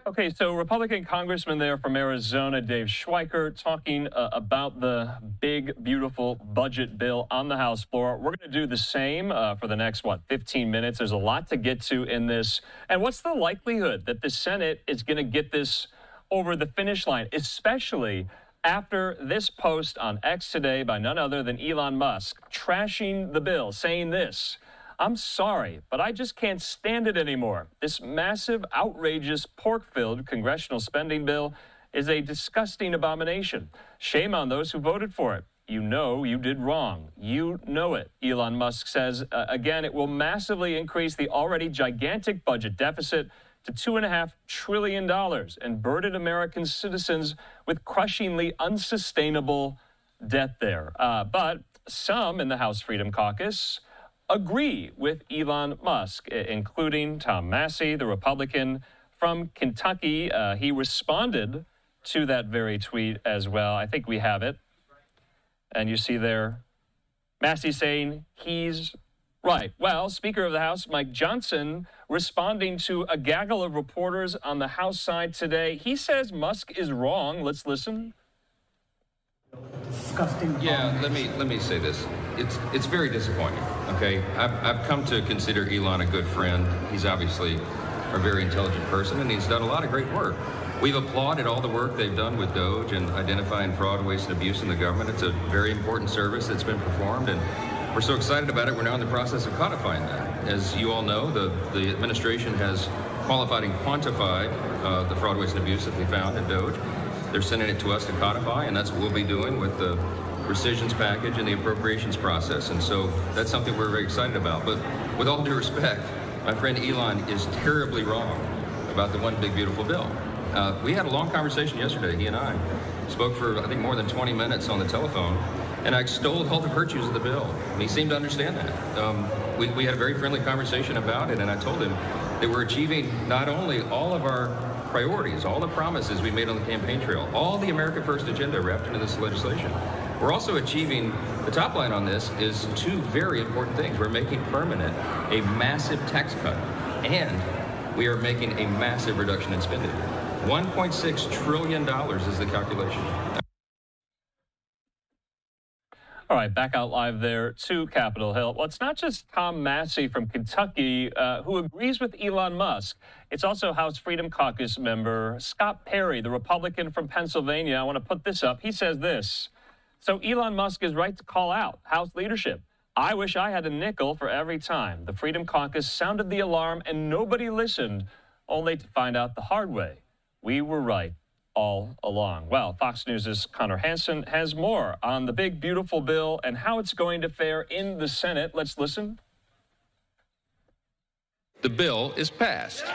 Okay, so Republican Congressman there from Arizona, Dave Schweiker, talking about the big, beautiful budget bill on the House floor. We're going to do the same for the next, 15 minutes. There's a lot to get to in this. And what's the likelihood that the Senate is going to get this over the finish line, especially after this post on X today by none other than Elon Musk, trashing the bill, saying this: "I'm sorry, but I just can't stand it anymore. This massive, outrageous, pork-filled congressional spending bill is a disgusting abomination. Shame on those who voted for it. You know you did wrong. You know it," Elon Musk says. Again, it will massively increase the already gigantic budget deficit to $2.5 trillion and burden American citizens with crushingly unsustainable debt there. But some in the House Freedom Caucus agree with Elon Musk, including Tom Massey, the Republican from Kentucky. He responded to that very tweet as well. I think we have it. And you see there, Massey saying he's right. Well, Speaker of the House Mike Johnson responding to a gaggle of reporters on the House side today. He says Musk is wrong. Let's listen. Disgusting. Yeah, let me say this. It's very disappointing. Okay, I've come to consider Elon a good friend. He's obviously a very intelligent person, and he's done a lot of great work. We've applauded all the work they've done with DOGE and identifying fraud, waste, and abuse in the government. It's a very important service that's been performed, and we're so excited about it. We're now in the process of codifying that. As you all know, the administration has qualified and quantified the fraud, waste, and abuse that they found at DOGE. They're sending it to us to codify, and that's what we'll be doing with the rescissions package and the appropriations process. And so that's something we're very excited about. But with all due respect, my friend Elon is terribly wrong about the one big beautiful bill. We had a long conversation yesterday. He and I spoke for, I think, more than 20 minutes on the telephone, and I extolled all the virtues of the bill. And he seemed to understand that. We had a very friendly conversation about it, and I told him that we're achieving not only all of our priorities, all the promises we made on the campaign trail, all the America First agenda wrapped into this legislation. We're also achieving, the top line on this is two very important things. We're making permanent a massive tax cut, and we are making a massive reduction in spending. $1.6 trillion is the calculation. All right, back out live there to Capitol Hill. Well, it's not just Tom Massey from Kentucky who agrees with Elon Musk. It's also House Freedom Caucus member Scott Perry, the Republican from Pennsylvania. I want to put this up. He says this: "So Elon Musk is right to call out House leadership. I wish I had a nickel for every time the Freedom Caucus sounded the alarm and nobody listened, only to find out the hard way. We were right all along." Well, Fox News' Connor Hansen has more on the big, beautiful bill and how it's going to fare in the Senate. Let's listen. The bill is passed.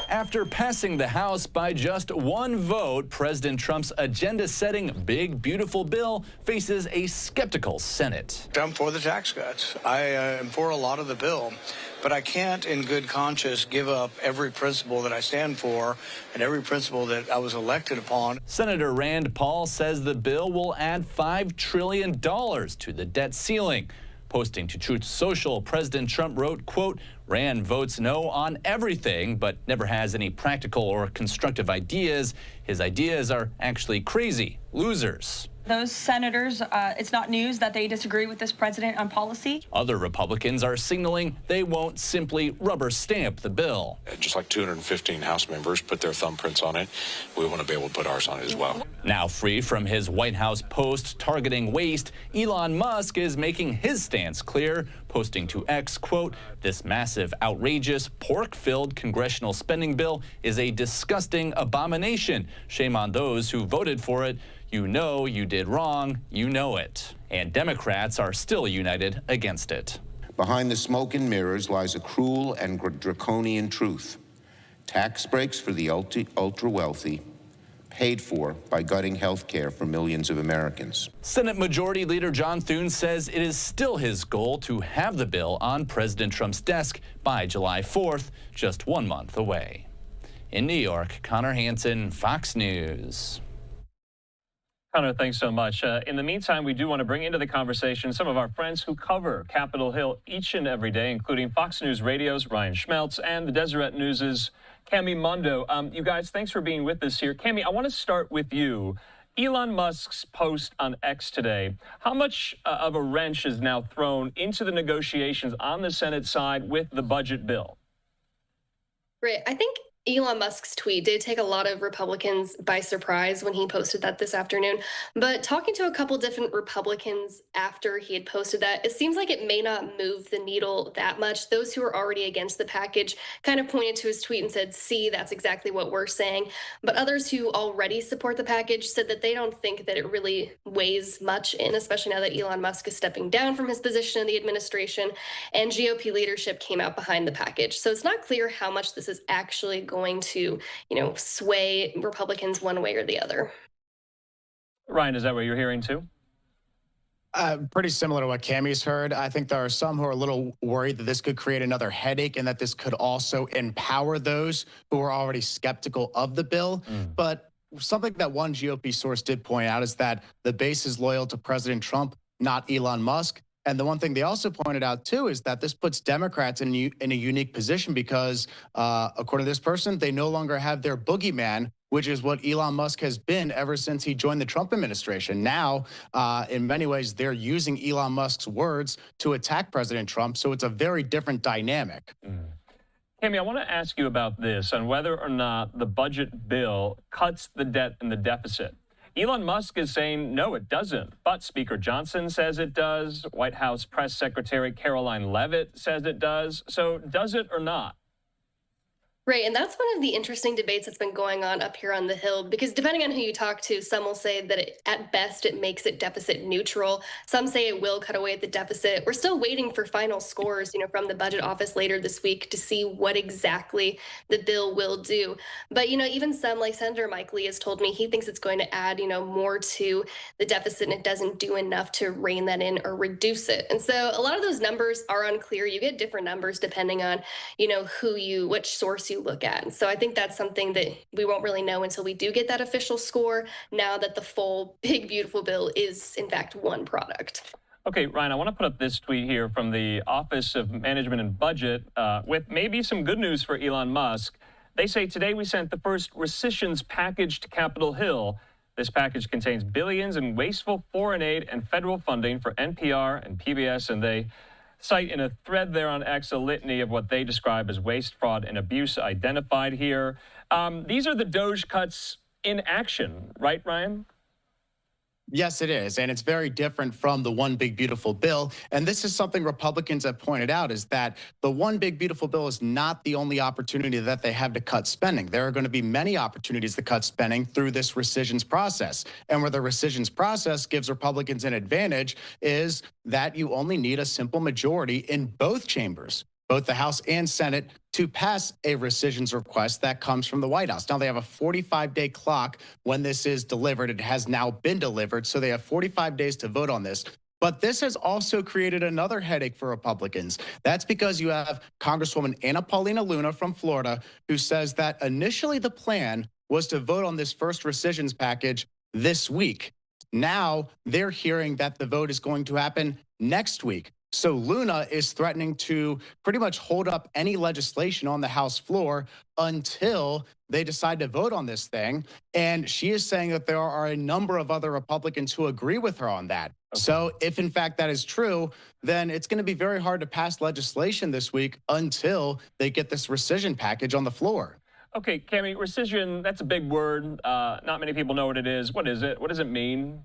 After passing the House by just one vote, President Trump's agenda-setting big, beautiful bill faces a skeptical Senate. I'm for the tax cuts. I am for a lot of the bill, but I can't in good conscience give up every principle that I stand for and every principle that I was elected upon. Senator Rand Paul says the bill will add $5 trillion to the debt ceiling. Posting to Truth Social, President Trump wrote, quote, "Rand votes no on everything, but never has any practical or constructive ideas. His ideas are actually crazy, losers." Those senators, it's not news that they disagree with this president on policy. Other Republicans are signaling they won't simply rubber stamp the bill. Just like 215 House members put their thumbprints on it, we want to be able to put ours on it as well. Now free from his White House post targeting waste, Elon Musk is making his stance clear, posting to X, quote, "This massive, outrageous, pork-filled congressional spending bill is a disgusting abomination. Shame on those who voted for it. You know you did wrong. You know it." And Democrats are still united against it. Behind the smoke and mirrors lies a cruel and draconian truth. Tax breaks for the ultra-wealthy, paid for by gutting health care for millions of Americans. Senate Majority Leader John Thune says it is still his goal to have the bill on President Trump's desk by July 4th, just 1 month away. In New York, Connor Hansen, Fox News. Connor, thanks so much. In the meantime, we do want to bring into the conversation some of our friends who cover Capitol Hill each and every day, including Fox News Radio's Ryan Schmelz and the Deseret News' Cami Mondeaux. You guys, thanks for being with us here. Cami, I want to start with you. Elon Musk's post on X today, how much of a wrench is now thrown into the negotiations on the Senate side with the budget bill? Right. I think Elon Musk's tweet did take a lot of Republicans by surprise when he posted that this afternoon. But talking to a couple different Republicans after he had posted that, it seems like it may not move the needle that much. Those who are already against the package kind of pointed to his tweet and said, see, that's exactly what we're saying. But others who already support the package said that they don't think that it really weighs much in, especially now that Elon Musk is stepping down from his position in the administration and GOP leadership came out behind the package. So it's not clear how much this is actually going to, sway Republicans one way or the other. Ryan, is that what you're hearing too? Pretty similar to what Cami's heard. I think there are some who are a little worried that this could create another headache and that this could also empower those who are already skeptical of the bill. But something that one GOP source did point out is that the base is loyal to President Trump, not Elon Musk. And the one thing they also pointed out, too, is that this puts Democrats in a unique position because, according to this person, they no longer have their boogeyman, which is what Elon Musk has been ever since he joined the Trump administration. Now, in many ways, they're using Elon Musk's words to attack President Trump. So it's a very different dynamic. Cami, I want to ask you about this, on whether or not the budget bill cuts the debt and the deficit. Elon Musk is saying, no, it doesn't. But Speaker Johnson says it does. White House Press Secretary Caroline Leavitt says it does. So does it or not? Right. And that's one of the interesting debates that's been going on up here on the Hill, because depending on who you talk to, some will say that at best it makes it deficit neutral. Some say it will cut away at the deficit. We're still waiting for final scores, from the budget office later this week to see what exactly the bill will do. But, even some like Senator Mike Lee has told me he thinks it's going to add, more to the deficit and it doesn't do enough to rein that in or reduce it. And so a lot of those numbers are unclear. You get different numbers depending on, which source you look at. And so I think that's something that we won't really know until we do get that official score, now that the full big, beautiful bill is, in fact, one product. Okay, Ryan, I want to put up this tweet here from the Office of Management and Budget with maybe some good news for Elon Musk. They say, today we sent the first rescissions package to Capitol Hill. This package contains billions in wasteful foreign aid and federal funding for NPR and PBS, and they cite in a thread there on X a litany of what they describe as waste, fraud, and abuse identified here. These are the DOGE cuts in action, right, Ryan? Yes, it is. And it's very different from the one big beautiful bill. And this is something Republicans have pointed out, is that the one big beautiful bill is not the only opportunity that they have to cut spending. There are going to be many opportunities to cut spending through this rescissions process. And where the rescissions process gives Republicans an advantage is that you only need a simple majority in both chambers, both the House and Senate, to pass a rescissions request that comes from the White House. Now, they have a 45-day clock when this is delivered. It has now been delivered, so they have 45 days to vote on this. But this has also created another headache for Republicans. That's because you have Congresswoman Anna Paulina Luna from Florida, who says that initially the plan was to vote on this first rescissions package this week. Now they're hearing that the vote is going to happen next week. So Luna is threatening to pretty much hold up any legislation on the House floor until they decide to vote on this thing. And she is saying that there are a number of other Republicans who agree with her on that. Okay. So if in fact that is true, then it's going to be very hard to pass legislation this week until they get this rescission package on the floor. Okay, Cami, rescission, that's a big word. Not many people know what it is. What is it? What does it mean?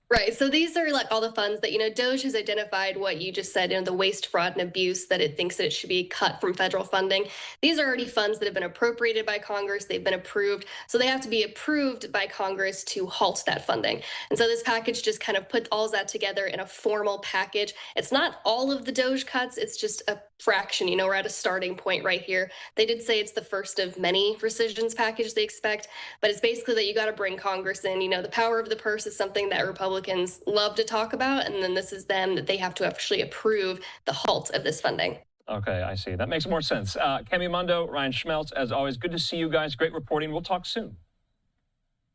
Right. So these are like all the funds that, DOGE has identified what you just said, the waste, fraud, and abuse, that it thinks that it should be cut from federal funding. These are already funds that have been appropriated by Congress. They've been approved. So they have to be approved by Congress to halt that funding. And so this package just kind of puts all of that together in a formal package. It's not all of the DOGE cuts. It's just a fraction. We're at a starting point right here. They did say it's the first of many rescissions package they expect, but it's basically that you got to bring Congress in. The power of the purse is something that Republicans love to talk about, and then this is them that they have to actually approve the halt of this funding. Okay, I see. That makes more sense. Cami Mondeaux, Ryan Schmelz, as always, good to see you guys. Great reporting. We'll talk soon.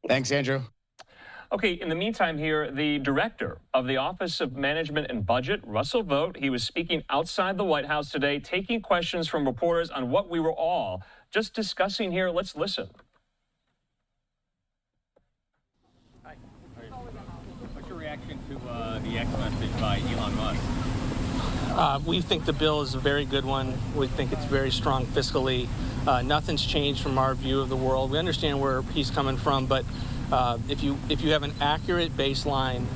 Thanks, Andrew. Okay, in the meantime here, the director of the Office of Management and Budget, Russell Vought, he was speaking outside the White House today, taking questions from reporters on what we were all just discussing here. Let's listen. Hi. What's your reaction to the X message by Elon Musk? We think the bill is a very good one. We think it's very strong fiscally. Nothing's changed from our view of the world. We understand where he's coming from, but if you have an accurate baseline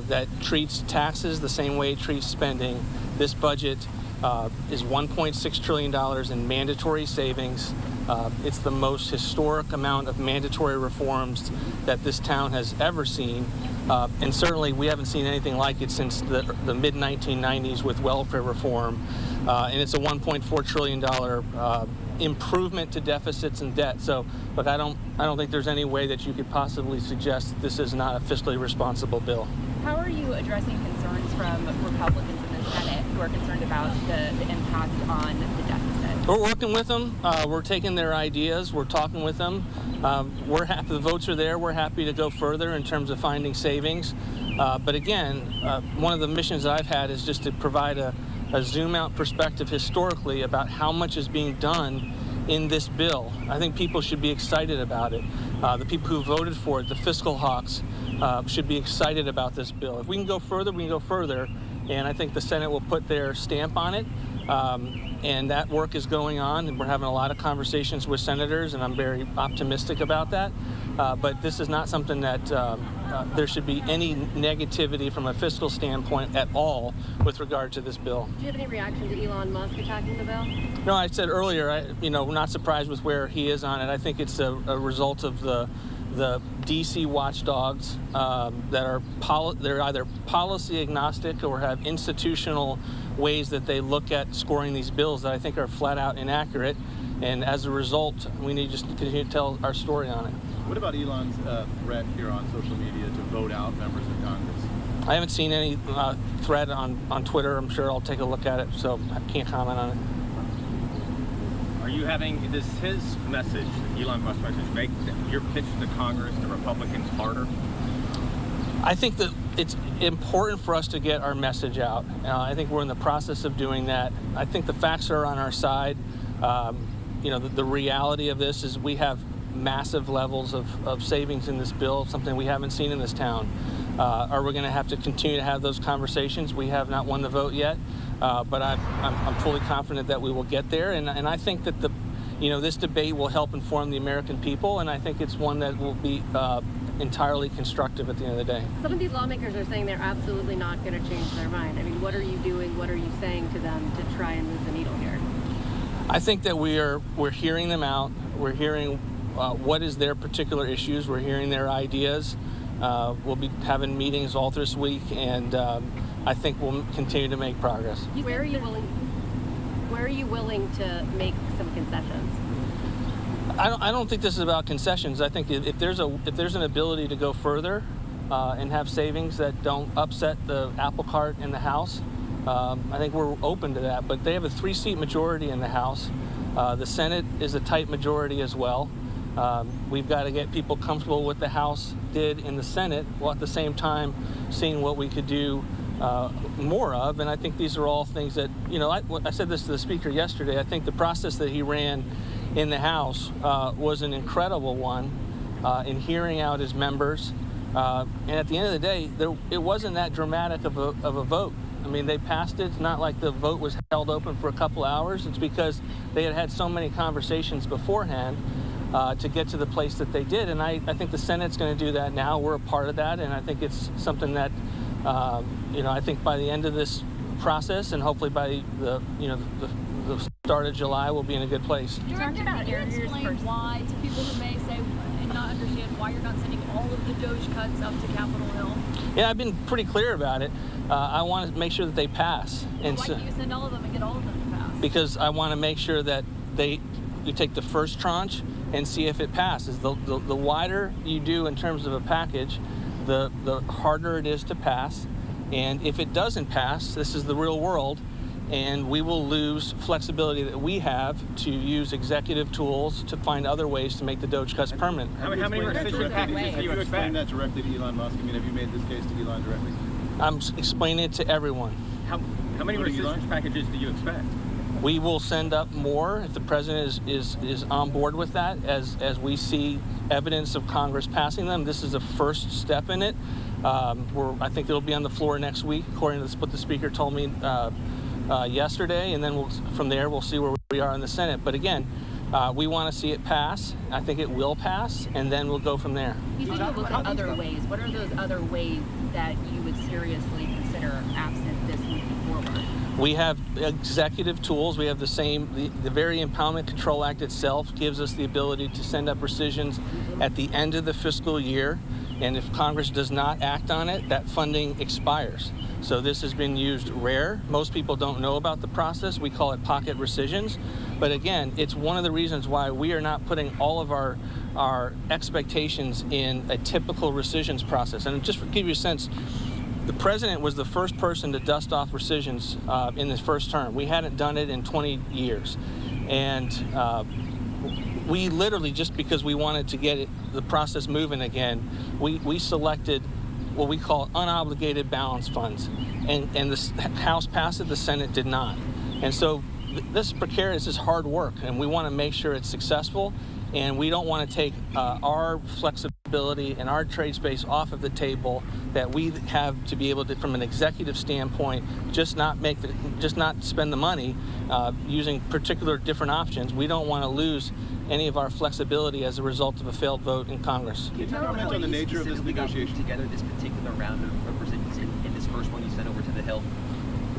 that treats taxes the same way it treats spending, this budget is $1.6 trillion in mandatory savings. It's the most historic amount of mandatory reforms that this town has ever seen. And certainly we haven't seen anything like it since the mid-1990s with welfare reform. And it's a $1.4 trillion improvement to deficits and debt. So, look, I don't think there's any way that you could possibly suggest that this is not a fiscally responsible bill. How are you addressing concerns from Republicans in the Senate who are concerned about the impact on the deficit? We're working with them. We're taking their ideas. We're talking with them. We're happy. The votes are there. We're happy to go further in terms of finding savings. But again, one of the missions that I've had is just to provide a zoom-out perspective historically about how much is being done in this bill. I think people should be excited about it. The people who voted for it, the fiscal hawks, should be excited about this bill. If we can go further, we can go further. And I think the Senate will put their stamp on it. And that work is going on, and we're having a lot of conversations with senators, and I'm very optimistic about that. But this is not something that there should be any negativity from a fiscal standpoint at all with regard to this bill. Do you have any reaction to Elon Musk attacking the bill? No, I said earlier, we're not surprised with where he is on it. I think it's a result of the DC watchdogs that are they're either policy agnostic or have institutional ways that they look at scoring these bills that I think are flat out inaccurate. And as a result, we need to just continue to tell our story on it. What about Elon's threat here on social media to vote out members of Congress? I haven't seen any thread on Twitter. I'm sure I'll take a look at it, so I can't comment on it. Are you having, does his message, Elon Musk's message, make your pitch to Congress, to Republicans, harder? I think that it's important for us to get our message out. I think we're in the process of doing that. I think the facts are on our side. The reality of this is we have massive levels of savings in this bill, something we haven't seen in this town. Are we going to have to continue to have those conversations? We have not won the vote yet, but I'm fully confident that we will get there. And I think that this debate will help inform the American people, and I think it's one that will be entirely constructive at the end of the day. Some of these lawmakers are saying they're absolutely not going to change their mind. I mean, what are you doing? What are you saying to them to try and move the needle here? I think that we're hearing them out. We're hearing what is their particular issues. We're hearing their ideas. We'll be having meetings all this week, and I think we'll continue to make progress. Where are you willing to make some concessions? I don't think this is about concessions. I think if there's an ability to go further and have savings that don't upset the apple cart in the House, I think we're open to that. But they have a 3-seat majority in the House. The Senate is a tight majority as well. We've got to get people comfortable with what the House did in the Senate, while at the same time seeing what we could do more of. And I think these are all things that, I said this to the Speaker yesterday. I think the process that he ran in the House was an incredible one in hearing out his members. And at the end of the day, it wasn't that dramatic of a vote. I mean, they passed it. It's not like the vote was held open for a couple hours. It's because they had so many conversations beforehand to get to the place that they did. And I think the Senate's going to do that now. We're a part of that, and I think it's something that, I think by the end of this process, and hopefully by the start of July, we'll be in a good place. You talked about explain why to people who may say and not understand why you're not sending all of the Doge cuts up to Capitol Hill. Yeah, I've been pretty clear about it. I want to make sure that they pass. And why can't you send all of them and get all of them to pass? Because I want to make sure that you take the first tranche and see if it passes. The wider you do in terms of a package, the harder it is to pass. And if it doesn't pass, this is the real world, and we will lose flexibility that we have to use executive tools to find other ways to make the DOGE cuts permanent. How many rescission packages do you explain expect? that directly to Elon Musk? I mean, have you made this case to Elon directly? I'm explaining it to everyone. How many rescission packages do you expect? We will send up more if the president is on board with that, as we see evidence of Congress passing them. This is a first step in it. I think it'll be on the floor next week, according to what the speaker told me yesterday, and then from there we'll see where we are in the Senate. But again, we want to see it pass. I think it will pass, and then we'll go from there. You said you look at other ways. What are those other ways that you would seriously consider absent this moving forward? We have executive tools. We have the very Impoundment Control Act itself gives us the ability to send up rescissions at the end of the fiscal year. And if Congress does not act on it, that funding expires. So this has been used rare. Most people don't know about the process. We call it pocket rescissions. But again, it's one of the reasons why we are not putting all of our expectations in a typical rescissions process. And just to give you a sense, the president was the first person to dust off rescissions in his first term. We hadn't done it in 20 years. And we literally, just because we wanted to get the process moving again, we selected what we call unobligated balance funds. And the House passed it, the Senate did not. And so this is precarious, this is hard work, and we want to make sure it's successful. And we don't want to take our flexibility and our trade space off of the table that we have to be able to, from an executive standpoint, just not spend the money using particular different options. We don't want to lose any of our flexibility as a result of a failed vote in Congress. Can you comment on the nature of this negotiation? Together this particular round of rescissions in this first one you sent over to the Hill?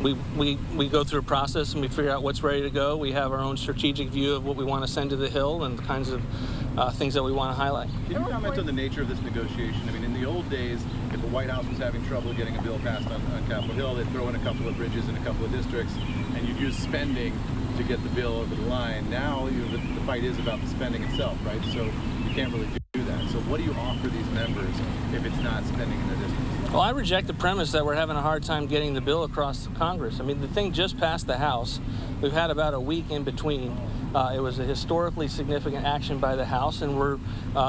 We go through a process and we figure out what's ready to go. We have our own strategic view of what we want to send to the Hill and the kinds of things that we want to highlight. Can you comment on the nature of this negotiation? I mean, in the old days, if the White House was having trouble getting a bill passed on Capitol Hill, they'd throw in a couple of bridges in a couple of districts, and you'd use spending to get the bill over the line. Now, the fight is about the spending itself, right? So you can't really do that. So what do you offer these members if it's not spending in their districts? Well, I reject the premise that we're having a hard time getting the bill across Congress. I mean, the thing just passed the House. We've had about a week in between. It was a historically significant action by the House, and we're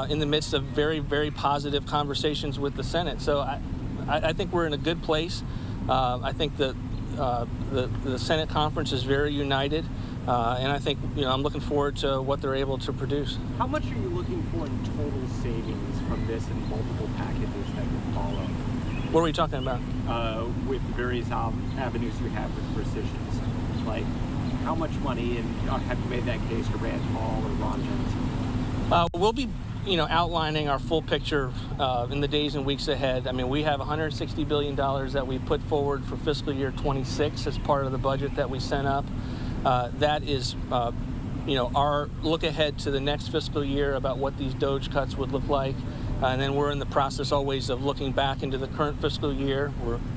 in the midst of very, very positive conversations with the Senate. So I think we're in a good place. I think that the Senate conference is very united, and I think I'm looking forward to what they're able to produce. How much are you looking for in total savings from this and multiple packages that will follow? What are we talking about? With the various avenues you have with rescissions. Like, how much money, and have you made that case to Rand Paul or Ron Johnson? We'll be, outlining our full picture in the days and weeks ahead. I mean, we have $160 billion that we put forward for fiscal year 26 as part of the budget that we sent up. That is, our look ahead to the next fiscal year about what these DOGE cuts would look like. And then we're in the process always of looking back into the current fiscal year.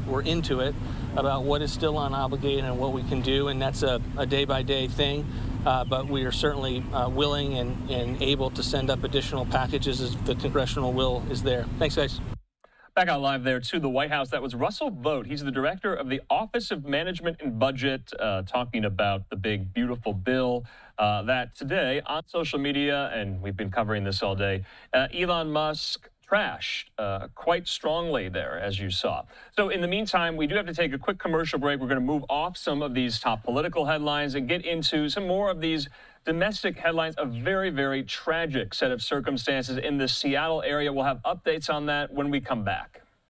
We're into it about what is still unobligated and what we can do, and that's a day-by-day thing. But we are certainly willing and able to send up additional packages as the congressional will is there. Thanks, guys. Back out live there to the White House. That was Russell Vought. He's the director of the Office of Management and Budget, talking about the big, beautiful bill that today on social media, and we've been covering this all day, Elon Musk trashed quite strongly there, as you saw. So in the meantime, we do have to take a quick commercial break. We're going to move off some of these top political headlines and get into some more of these domestic headlines. A very, very tragic set of circumstances in the Seattle area. We'll have updates on that when we come back.